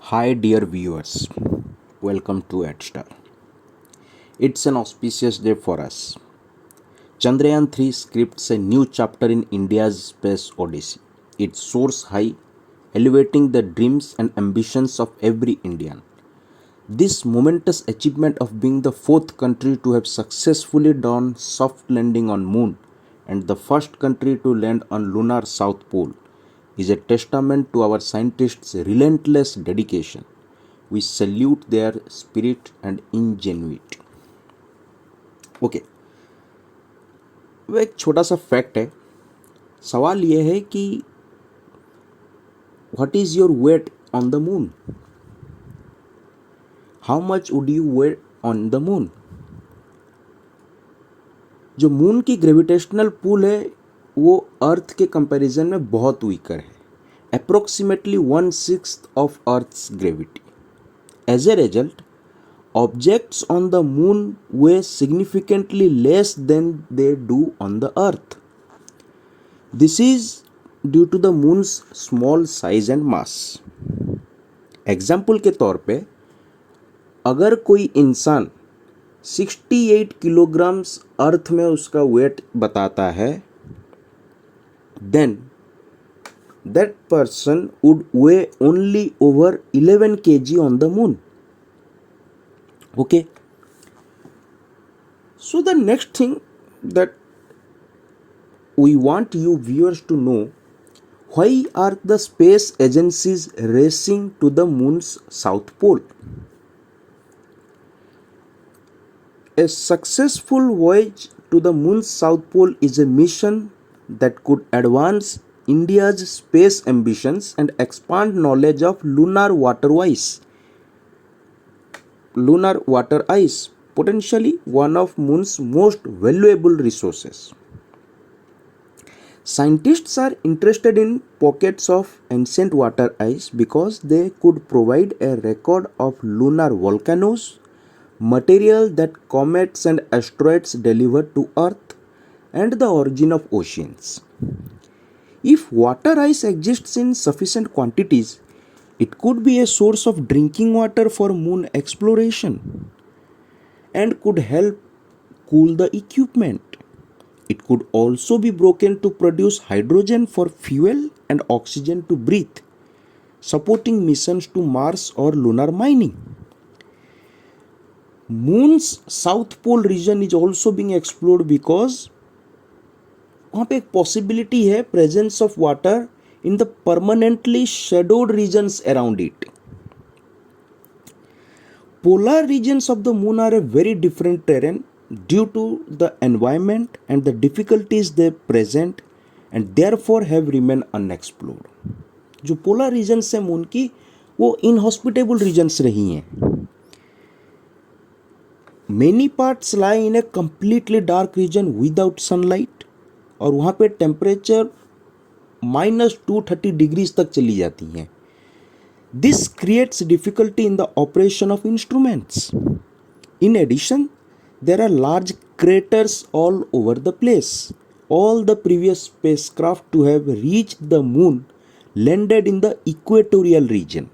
Hi, dear viewers. Welcome to EdStar. It's an auspicious day for us. Chandrayaan 3 scripts a new chapter in India's space odyssey. It soars high, elevating the dreams and ambitions of every Indian. This momentous achievement of being the fourth country to have successfully done soft landing on moon and the first country to land on lunar south pole is a testament to our scientists' relentless dedication. We salute their spirit and ingenuity. Okay वो एक छोटा सा fact है. सवाल ये है कि what is your weight on the moon. How much would you weigh on the moon. जो मून की ग्रेविटेशनल पुल है वो अर्थ के कंपैरिजन में बहुत वीकर है. Approximately 1/6 of earth's gravity. As a result, objects on the moon weigh significantly less than they do on the earth. This is due to the moon's small size and mass. Example के तौर पे अगर कोई इंसान 68 kilograms अर्थ में उसका wait बताता है, then that person would weigh only over 11 kg on the moon. Okay, so the next thing that we want you viewers to know, why are the space agencies racing to the moon's south pole? A successful voyage to the moon's south pole is a mission that could advance India's space ambitions and expand knowledge of lunar water ice, potentially one of moon's most valuable resources. Scientists are interested in pockets of ancient water ice because they could provide a record of lunar volcanoes, material that comets and asteroids deliver to Earth, and the origin of oceans. If water ice exists in sufficient quantities, it could be a source of drinking water for moon exploration and could help cool the equipment. It could also be broken to produce hydrogen for fuel and oxygen to breathe, supporting missions to Mars or lunar mining. Moon's south pole region is also being explored because वहाँ पे एक possibility है presence of water in the permanently shadowed regions around it. Polar regions of the moon are a very different terrain due to the environment and the difficulties they present and therefore have remained unexplored. जो polar regions है moon की वो inhospitable regions रही हैं. Many parts lie in a completely dark region without sunlight और वहाँ पे temperature -230 degrees तक चली जाती हैं. This creates difficulty in the operation of instruments. In addition there are large craters all over the place. All the previous spacecraft to have reached the moon landed in the equatorial region,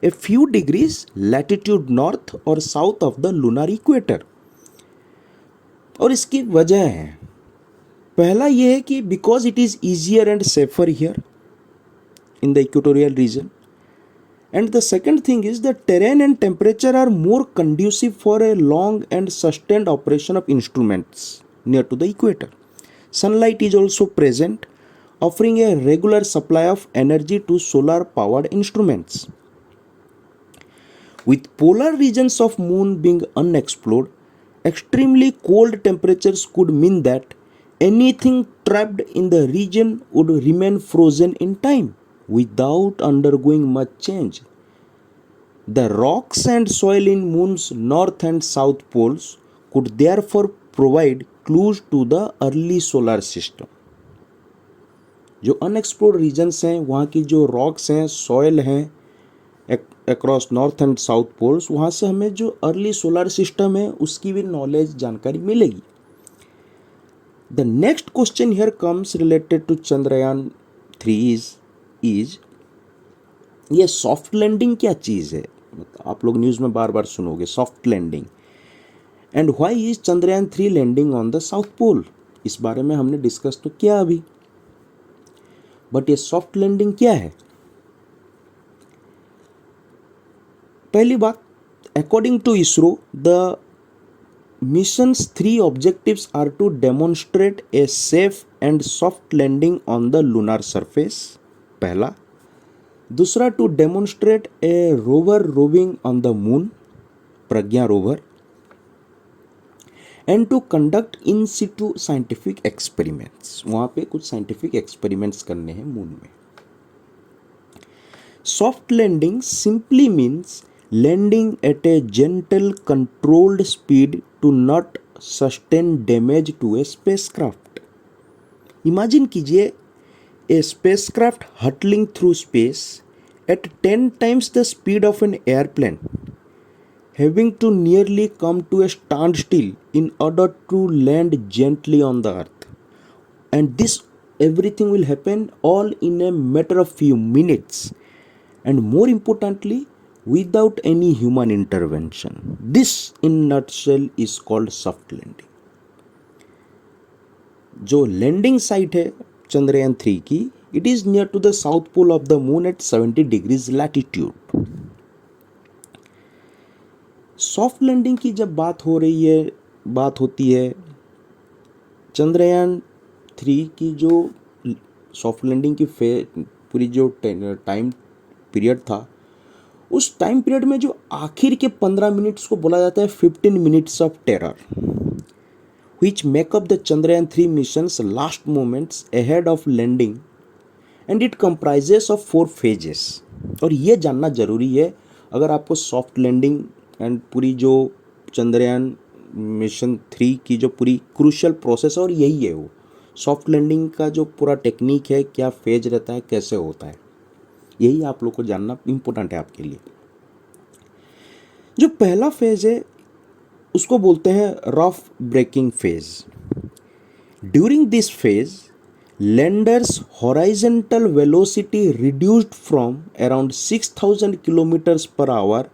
a few degrees latitude north और south of the lunar equator. और इसकी वजह है, पहला यह है कि because it is easier and safer here in the equatorial region, and the second thing is the terrain and temperature are more conducive for a long and sustained operation of instruments near to the equator. Sunlight is also present, offering a regular supply of energy to solar powered instruments. With polar regions of moon being unexplored, extremely cold temperatures could mean that anything trapped in the region would remain frozen in time without undergoing much change. The rocks and soil in moon's north and south poles could therefore provide clues to the early solar system. जो unexplored regions हैं वहाँ की जो rocks हैं, soil हैं across north and south poles, वहाँ से हमें जो अर्ली सोलर सिस्टम है उसकी भी नॉलेज जानकारी मिलेगी. The next question here comes related to Chandrayaan 3 is ये सॉफ्ट लैंडिंग क्या चीज़ है? आप लोग न्यूज़ में बार बार सुनोगे soft landing. And why is Chandrayaan 3 landing on the south pole? इस बारे में हमने डिस्कस तो किया अभी, बट ये सॉफ्ट लैंडिंग क्या है? पहली बात, according to ISRO the mission's three objectives are to demonstrate a safe and soft landing on the lunar surface, पहला। दूसरा, to demonstrate a rover roving on the moon, Pragya rover, and to conduct in situ scientific experiments, वहाँ पे कुछ scientific experiments करने हैं moon में। Soft landing simply means landing at a gentle controlled speed to not sustain damage to a spacecraft. Imagine कीजिए a spacecraft hurtling through space at 10 times the speed of an airplane, having to nearly come to a standstill in order to land gently on the earth. And this everything will happen all in a matter of few minutes, and more importantly without any human intervention. This in nutshell is called soft landing. जो landing site है चंद्रयान 3 की, it is near to the south pole of the moon at 70 degrees latitude. Soft landing की जब बात हो रही है, बात होती है चंद्रयान 3 की, जो सॉफ्ट लैंडिंग की पूरी जो टाइम पीरियड था, उस टाइम पीरियड में जो आखिर के 15 मिनट्स को बोला जाता है 15 minutes of terror, which make up the Chandrayaan 3 mission's last moments ahead of landing, and it comprises of 4 phases. और ये जानना ज़रूरी है अगर आपको सॉफ्ट लैंडिंग एंड पूरी जो चंद्रयान मिशन 3 की जो पूरी क्रूशल प्रोसेस, और यही है वो सॉफ्ट लैंडिंग का जो पूरा टेक्निक है, क्या फेज रहता है, कैसे होता है, यही आप लोग को जानना इम्पोर्टेंट है आपके लिए। जो पहला फेज है उसको बोलते हैं rough braking phase. During this phase lander's horizontal velocity reduced from around 6000 kilometers per hour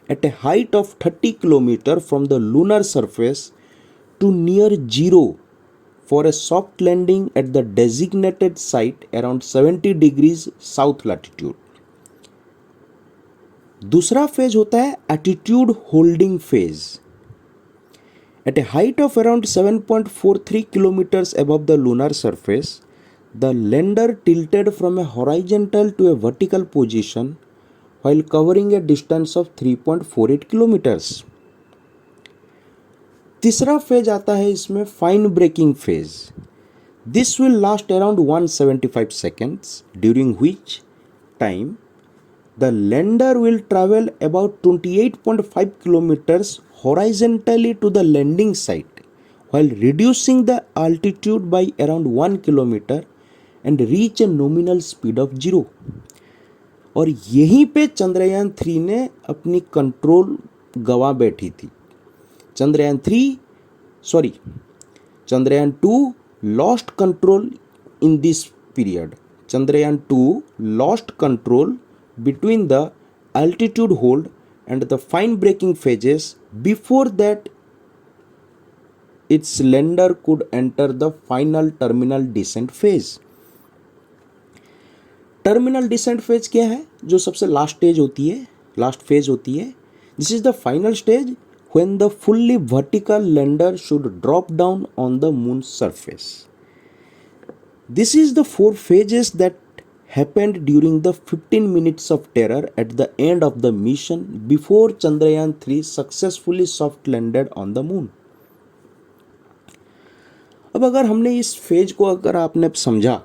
at a height of 30 kilometer from the lunar surface to near zero for a soft landing at the designated site around 70 degrees south latitude. दूसरा phase होता है attitude holding phase. At a height of around 7.43 kilometers above the lunar surface, the lander tilted from a horizontal to a vertical position while covering a distance of 3.48 kilometers. तीसरा फेज आता है इसमें fine braking phase. This will last around 175 seconds, during which time the lander will travel about 28.5 kilometers horizontally to the landing site while reducing the altitude by around 1 kilometer and reach a nominal speed of 0. और यहीं पे चंद्रयान 3 ने अपनी control गवा बैठी थी। Chandrayaan 2 lost control in this period. Chandrayaan 2 lost control between the altitude hold and the fine braking phases before that its lander could enter the final terminal descent phase. Terminal descent phase क्या है? जो सबसे last stage होती है, last phase होती है। This is the final stage when the fully vertical lander should drop down on the moon's surface. This is the 4 phases that happened during the 15 minutes of terror at the end of the mission before Chandrayaan 3 successfully soft landed on the moon. अब अगर हमने इस phase को अगर आपने समझा,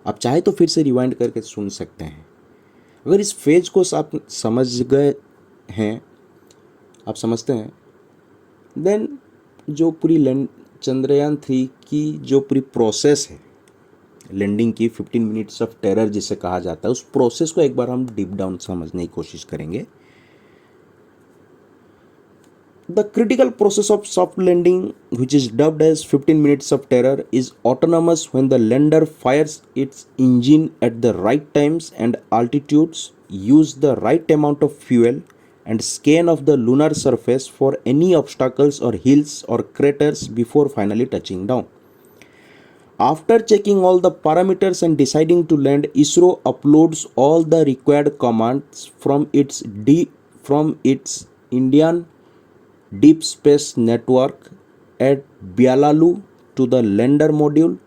आप चाहे तो फिर से रिवाइंड करके सुन सकते हैं। अगर इस फेज को आप समझ गए हैं, आप समझते हैं, देन जो पूरी चंद्रयान 3 की जो पूरी प्रोसेस है लैंडिंग की, 15 मिनट्स ऑफ टेरर जिसे कहा जाता है, उस प्रोसेस को एक बार हम डीप डाउन समझने की कोशिश करेंगे। The critical process of soft landing, which is dubbed as 15 minutes of terror, is autonomous when the lander fires its engine at the right times and altitudes, use the right amount of fuel, and scan of the lunar surface for any obstacles or hills or craters before finally touching down. After checking all the parameters and deciding to land, ISRO uploads all the required commands from its Indian Deep Space Network at Bialalu to the lander module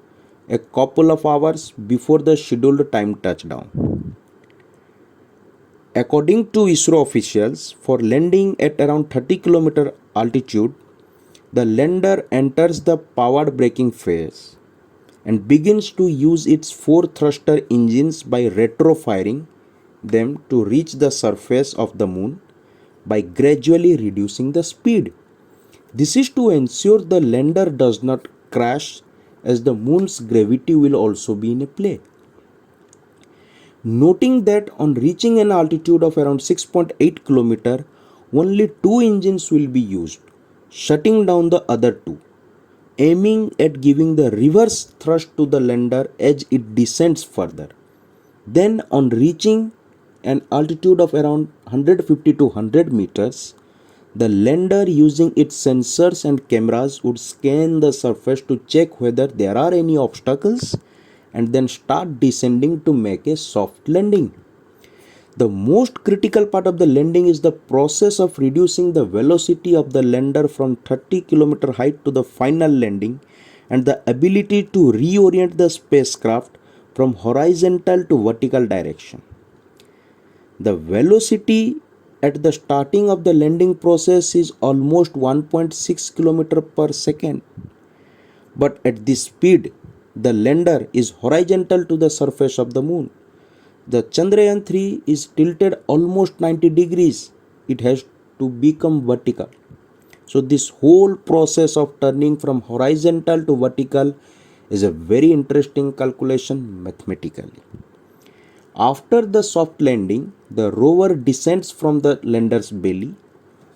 a couple of hours before the scheduled time touchdown. According to ISRO officials, for landing at around 30 km altitude, the lander enters the powered braking phase and begins to use its four thruster engines by retrofiring them to reach the surface of the moon by gradually reducing the speed. This is to ensure the lander does not crash, as the moon's gravity will also be in play. Noting that on reaching an altitude of around 6.8 km, only two engines will be used, shutting down the other two, aiming at giving the reverse thrust to the lander as it descends further. Then, on reaching an altitude of around 150 to 100 meters, the lander, using its sensors and cameras, would scan the surface to check whether there are any obstacles and then start descending to make a soft landing. The most critical part of the landing is the process of reducing the velocity of the lander from 30 km height to the final landing and the ability to reorient the spacecraft from horizontal to vertical direction. The velocity at the starting of the landing process is almost 1.6 km per second. But at this speed, the lander is horizontal to the surface of the moon. The Chandrayaan 3 is tilted almost 90 degrees. It has to become vertical. So this whole process of turning from horizontal to vertical is a very interesting calculation mathematically. After the soft landing, the rover descends from the lander's belly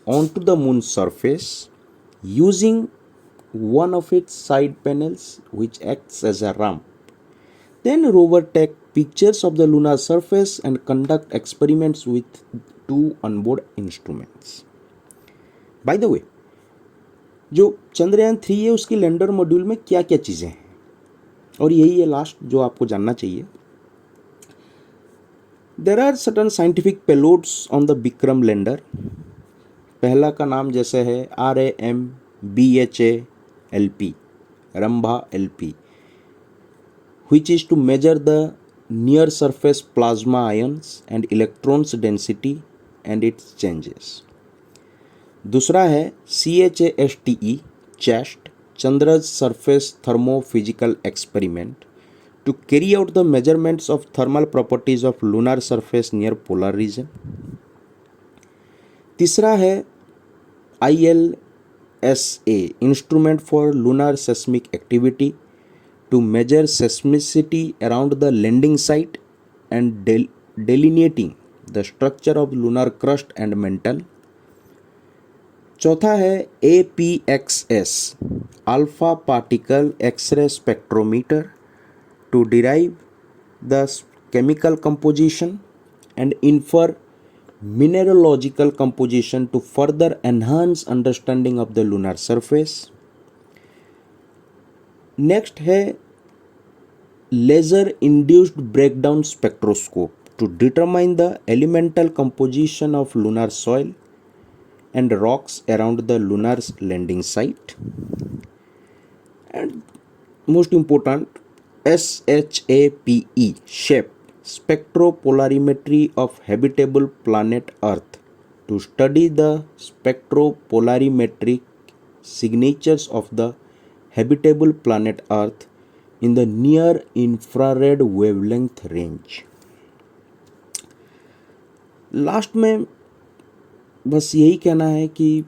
onto the moon's surface using one of its side panels, which acts as a ramp. Then rover takes pictures of the lunar surface and conduct experiments with two onboard instruments. By the way, जो चंद्रयान 3 है उसकी lander module में क्या क्या चीज़ें हैं, और यही है लास्ट जो आपको जानना चाहिए. There are certain scientific payloads on the Vikram lander. पहला का नाम जैसे है RAMBHA-LP, Rambha LP, which is to measure the near surface plasma ions and electrons density and its changes. दूसरा है CHASTE, CHAST, Chandra's Surface Thermophysical Experiment, to carry out the measurements of thermal properties of lunar surface near polar region. तीसरा है ILSA, Instrument for Lunar Seismic Activity, to measure seismicity around the landing site and delineating the structure of lunar crust and mantle. चौथा है APXS, Alpha Particle X-ray Spectrometer, to derive the chemical composition and infer mineralogical composition to further enhance understanding of the lunar surface. Next है laser induced breakdown spectroscope to determine the elemental composition of lunar soil and rocks around the lunar landing site. And most important SHAPE, SHAPE, spectropolarimetry of habitable planet earth, to study the spectropolarimetric signatures of the habitable planet Earth in the near infrared wavelength range. Last में बस यही कहना है कि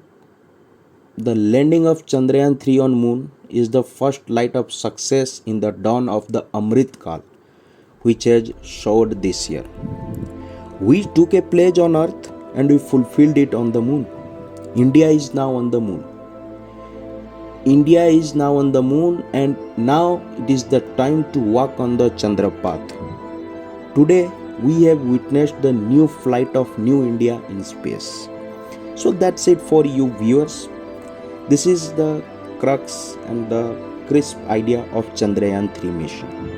the landing of Chandrayaan 3 on moon is the first light of success in the dawn of the Amrit Kal, which has showered this year. We took a pledge on Earth and we fulfilled it on the moon. India is now on the moon. India is now on the moon, and now it is the time to walk on the Chandra path. Today, we have witnessed the new flight of New India in space. So that's it for you viewers. This is the crux and the crisp idea of Chandrayaan 3 mission.